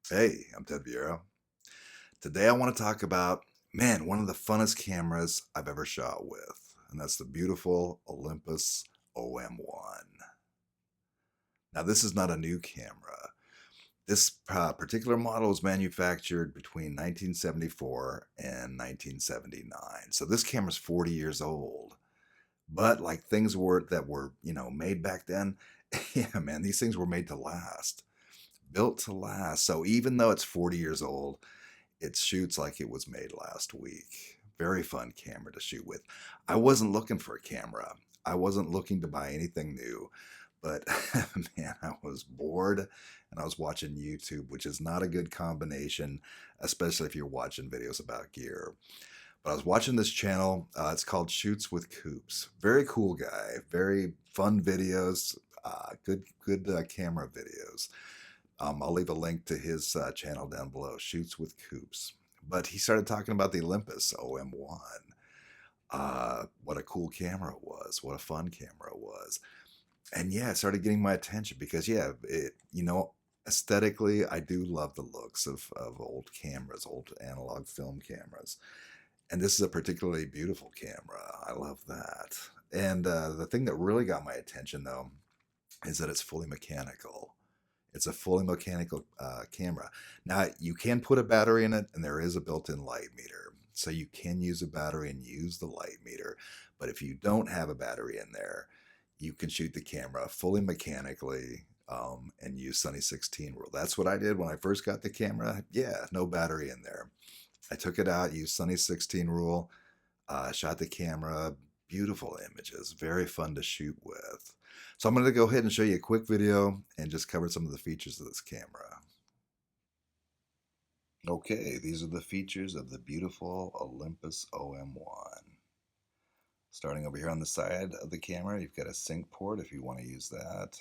Hey, I'm Vieira. Today I want to talk about, man, one of the funnest cameras I've ever shot with, and that's the beautiful Olympus OM-1. Now, this is not a new camera. This particular model was manufactured between 1974 and 1979. So this camera's 40 years old. But like things were that were, made back then, yeah, man, these things were made to last, built to last. So even though it's 40 years old, it shoots like it was made last week. Very fun camera to shoot with. I wasn't looking for a camera. I wasn't looking to buy anything new, but man, I was bored and I was watching YouTube, which is not a good combination, especially if you're watching videos about gear. But I was watching this channel. It's called Shoots with Coops. Very cool guy. Very fun videos. Good camera videos. I'll leave a link to his channel down below, Shoots with Coops. But he started talking about the Olympus OM-1. What a cool camera it was. What a fun camera it was. And yeah, it started getting my attention because, yeah, aesthetically, I do love the looks of old cameras, old analog film cameras. And this is a particularly beautiful camera. I love that. And the thing that really got my attention, though, is that it's fully mechanical. It's a fully mechanical camera. Now, you can put a battery in it, and there is a built-in light meter. So you can use a battery and use the light meter. But if you don't have a battery in there, you can shoot the camera fully mechanically and use Sunny 16 rule. That's what I did when I first got the camera. Yeah, no battery in there. I took it out, used Sunny 16 rule, shot the camera, beautiful images, very fun to shoot with. So I'm going to go ahead and show you a quick video and just cover some of the features of this camera. Okay, these are the features of the beautiful Olympus OM-1. Starting over here on the side of the camera, you've got a sync port if you want to use that.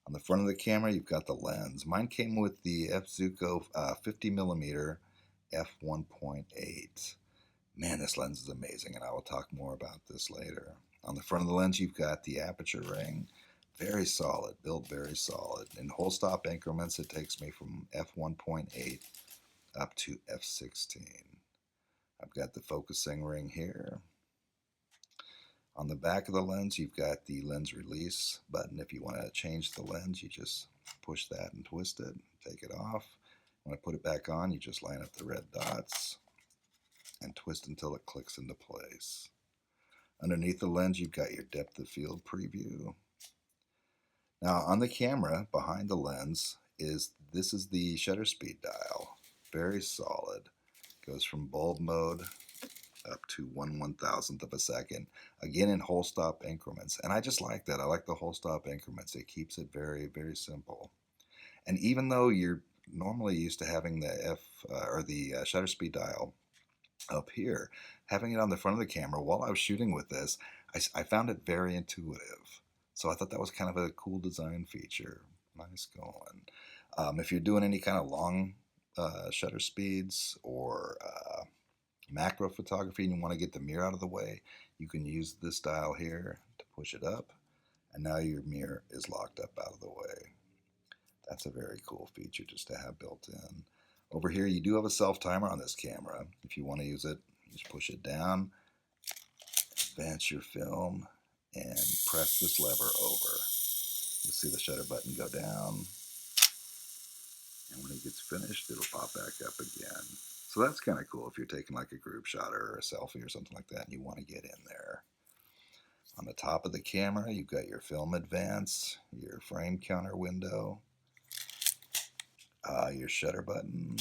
On the front of the camera, you've got the lens. Mine came with the Zuiko 50mm f1.8. Man, this lens is amazing, and I will talk more about this later. On the front of the lens, you've got the aperture ring. Very solid, built very solid. In whole stop increments, it takes me from f1.8 up to f16. I've got the focusing ring here. On the back of the lens, you've got the lens release button. If you want to change the lens, you just push that and twist it, take it off. When I put it back on, you just line up the red dots and twist until it clicks into place. Underneath the lens, you've got your depth of field preview. Now on the camera, behind the lens, this is the shutter speed dial. Very solid. Goes from bulb mode up to 1/1000th of a second. Again in whole stop increments. And I just like that. I like the whole stop increments. It keeps it very, very simple. And even though you're normally used to having the shutter speed dial up here, having it on the front of the camera while I was shooting with this, I found it very intuitive. So I thought that was kind of a cool design feature. Nice going. If you're doing any kind of long shutter speeds or macro photography and you want to get the mirror out of the way, you can use this dial here to push it up, and now your mirror is locked up out of the way. That's a very cool feature just to have built in. Over here, you do have a self-timer on this camera. If you want to use it, you just push it down, advance your film, and press this lever over. You'll see the shutter button go down, and when it gets finished, it'll pop back up again. So that's kind of cool if you're taking like a group shot or a selfie or something like that and you want to get in there. On the top of the camera, you've got your film advance, your frame counter window, your shutter button,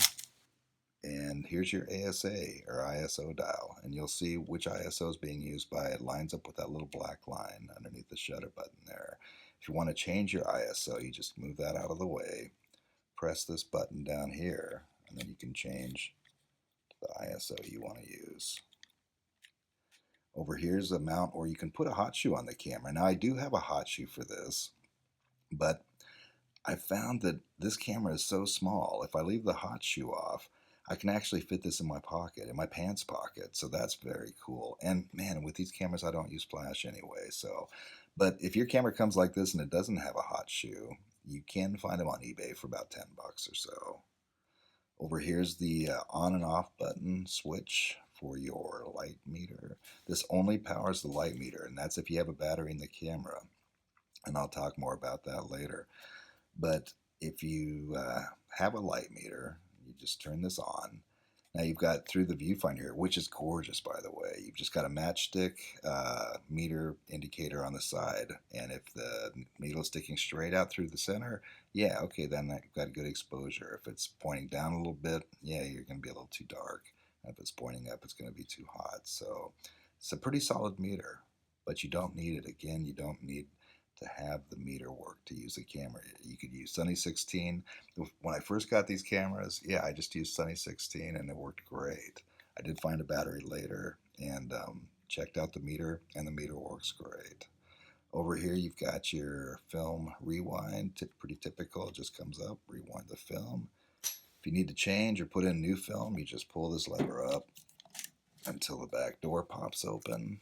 and here's your ASA or ISO dial, and you'll see which ISO is being used by it lines up with that little black line underneath the shutter button there. If you want to change your ISO, you just move that out of the way, press this button down here, and then you can change the ISO you want to use. Over here's a mount or you can put a hot shoe on the camera. Now I do have a hot shoe for this, but I found that this camera is so small. If I leave the hot shoe off, I can actually fit this in my pocket, in my pants pocket. So that's very cool. And man, with these cameras, I don't use flash anyway. But if your camera comes like this and it doesn't have a hot shoe, you can find them on eBay for about 10 bucks or so. Over here's the on and off button switch for your light meter. This only powers the light meter, and that's if you have a battery in the camera. And I'll talk more about that later. But if you have a light meter, you just turn this on. Now you've got through the viewfinder here, which is gorgeous, by the way. You've just got a matchstick meter indicator on the side, and if the needle is sticking straight out through the center, yeah, okay, then you've got good exposure. If it's pointing down a little bit, yeah, you're going to be a little too dark. And if it's pointing up, it's going to be too hot. So it's a pretty solid meter, but you don't need it. Again, you don't need to have the meter work to use the camera. You could use Sunny 16. When I first got these cameras, yeah, I just used Sunny 16 and it worked great. I did find a battery later and checked out the meter, and the meter works great. Over here, you've got your film rewind, pretty typical. It just comes up, rewind the film. If you need to change or put in new film, you just pull this lever up until the back door pops open.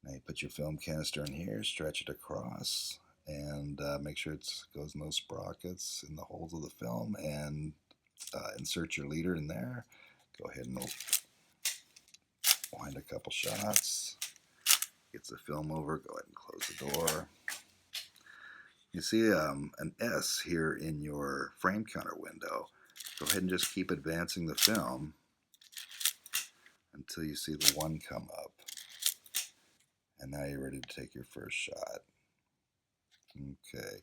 Now you put your film canister in here, stretch it across, and make sure it goes no sprockets in the holes of the film, and insert your leader in there. Go ahead and wind a couple shots. Gets the film over, go ahead and close the door. You see an S here in your frame counter window. Go ahead and just keep advancing the film until you see the 1 come up. And now you're ready to take your first shot. Okay.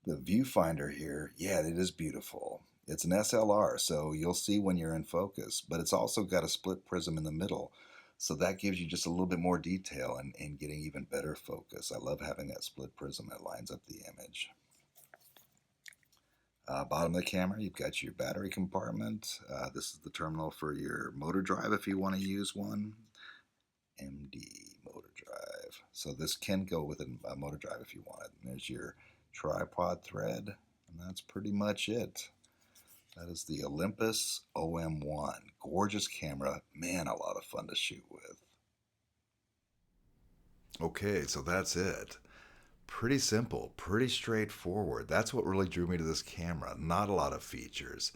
The viewfinder here, yeah, it is beautiful. It's an SLR, so you'll see when you're in focus, but it's also got a split prism in the middle, so that gives you just a little bit more detail and getting even better focus. I love having that split prism that lines up the image. Bottom of the camera, you've got your battery compartment. This is the terminal for your motor drive if you want to use one. MD motor drive. So this can go with a motor drive if you want it. And there's your tripod thread, and that's pretty much it. That is the Olympus OM-1. Gorgeous camera. Man, a lot of fun to shoot with. Okay, so that's it. Pretty simple, pretty straightforward. That's what really drew me to this camera. Not a lot of features.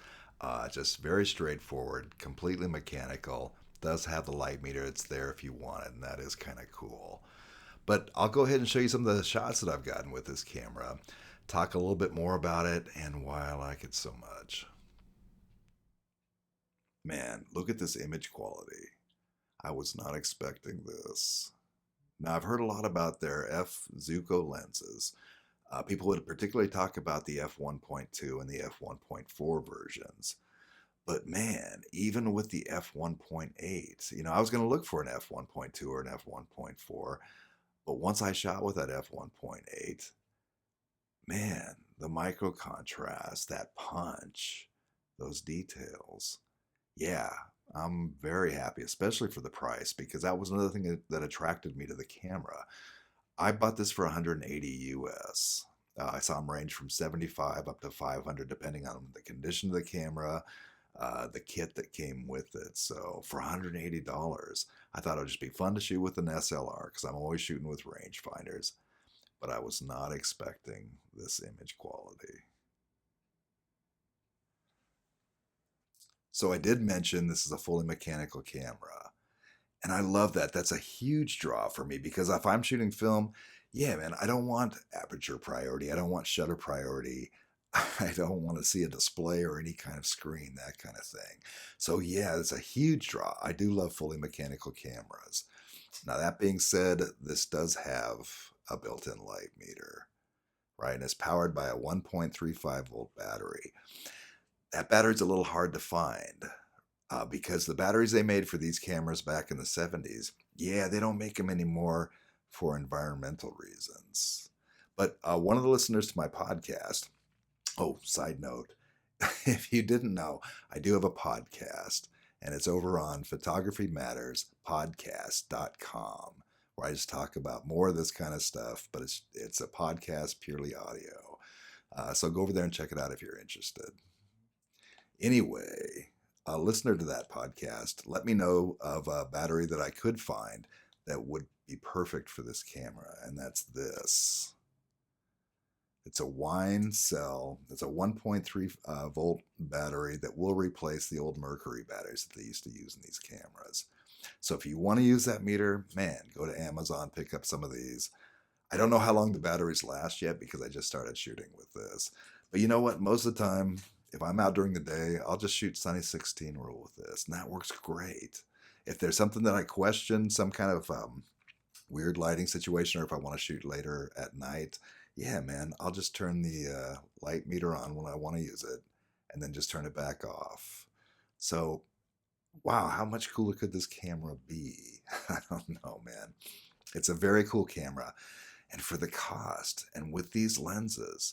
Just very straightforward, completely mechanical. Does have the light meter. It's there if you want it, and that is kind of cool. But I'll go ahead and show you some of the shots that I've gotten with this camera. Talk a little bit more about it and why I like it so much. Man, look at this image quality. I was not expecting this. Now, I've heard a lot about their Zuiko lenses. People would particularly talk about the f1.2 and the f1.4 versions. But man, even with the f1.8, I was going to look for an f1.2 or an f1.4, but once I shot with that f1.8, man, the micro contrast, that punch, those details, yeah, I'm very happy, especially for the price, because that was another thing that attracted me to the camera. I bought this for 180 US. I saw them range from 75 up to 500, depending on the condition of the camera, the kit that came with it. So for $180, I thought it would just be fun to shoot with an SLR because I'm always shooting with rangefinders, but I was not expecting this image quality. So I did mention this is a fully mechanical camera. And I love that. That's a huge draw for me because if I'm shooting film, yeah, man, I don't want aperture priority. I don't want shutter priority. I don't want to see a display or any kind of screen, that kind of thing. So yeah, it's a huge draw. I do love fully mechanical cameras. Now that being said, this does have a built-in light meter, right? And it's powered by a 1.35 volt battery. That battery's a little hard to find because the batteries they made for these cameras back in the 70s, yeah, they don't make them anymore for environmental reasons. But one of the listeners to my podcast, oh, side note, if you didn't know, I do have a podcast, and it's over on photographymatterspodcast.com, where I just talk about more of this kind of stuff, but it's a podcast purely audio. So go over there and check it out if you're interested. Anyway, a listener to that podcast, let me know of a battery that I could find that would be perfect for this camera, and that's this. It's a wine cell. It's a 1.3 volt battery that will replace the old mercury batteries that they used to use in these cameras. So if you want to use that meter, man, go to Amazon, pick up some of these. I don't know how long the batteries last yet because I just started shooting with this. But you know what? Most of the time, if I'm out during the day, I'll just shoot Sunny 16 rule with this, and that works great. If there's something that I question, some kind of weird lighting situation, or if I want to shoot later at night, yeah, man, I'll just turn the light meter on when I want to use it, and then just turn it back off. So, wow, how much cooler could this camera be? I don't know, man. It's a very cool camera, and for the cost, and with these lenses,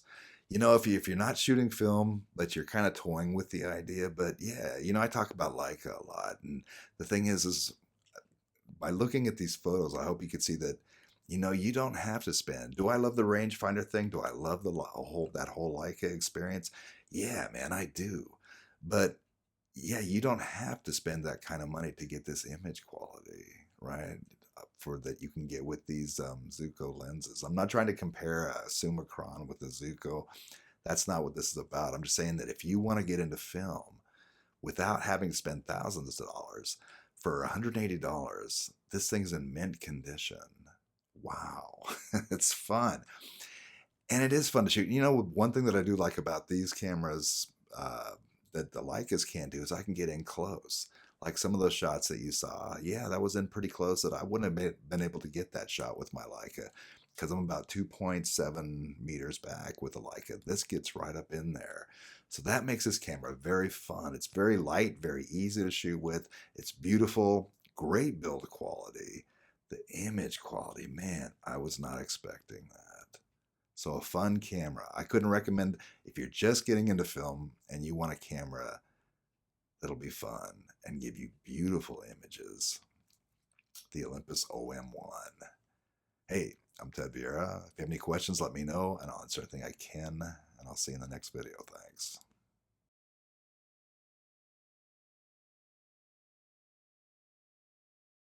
if you're not shooting film, but you're kind of toying with the idea, but yeah, I talk about Leica a lot, and the thing is by looking at these photos, I hope you can see that, you don't have to spend. Do I love the rangefinder thing? Do I love that whole Leica experience? Yeah, man, I do. But yeah, you don't have to spend that kind of money to get this image quality, right? For that you can get with these Zuiko lenses. I'm not trying to compare a Summicron with a Zuiko. That's not what this is about. I'm just saying that if you want to get into film without having to spend thousands of dollars for $180, this thing's in mint condition. Wow, it's fun. And it is fun to shoot. One thing that I do like about these cameras that the Leicas can't do is I can get in close. Like some of those shots that you saw, yeah, that was in pretty close that I wouldn't have been able to get that shot with my Leica because I'm about 2.7 meters back with the Leica. This gets right up in there. So that makes this camera very fun. It's very light, very easy to shoot with. It's beautiful, great build quality. The image quality, man, I was not expecting that. So a fun camera. I couldn't recommend if you're just getting into film and you want a camera that'll be fun and give you beautiful images. The Olympus OM-1. Hey, I'm Ted Vieira. If you have any questions, let me know and I'll answer anything I can. And I'll see you in the next video. Thanks.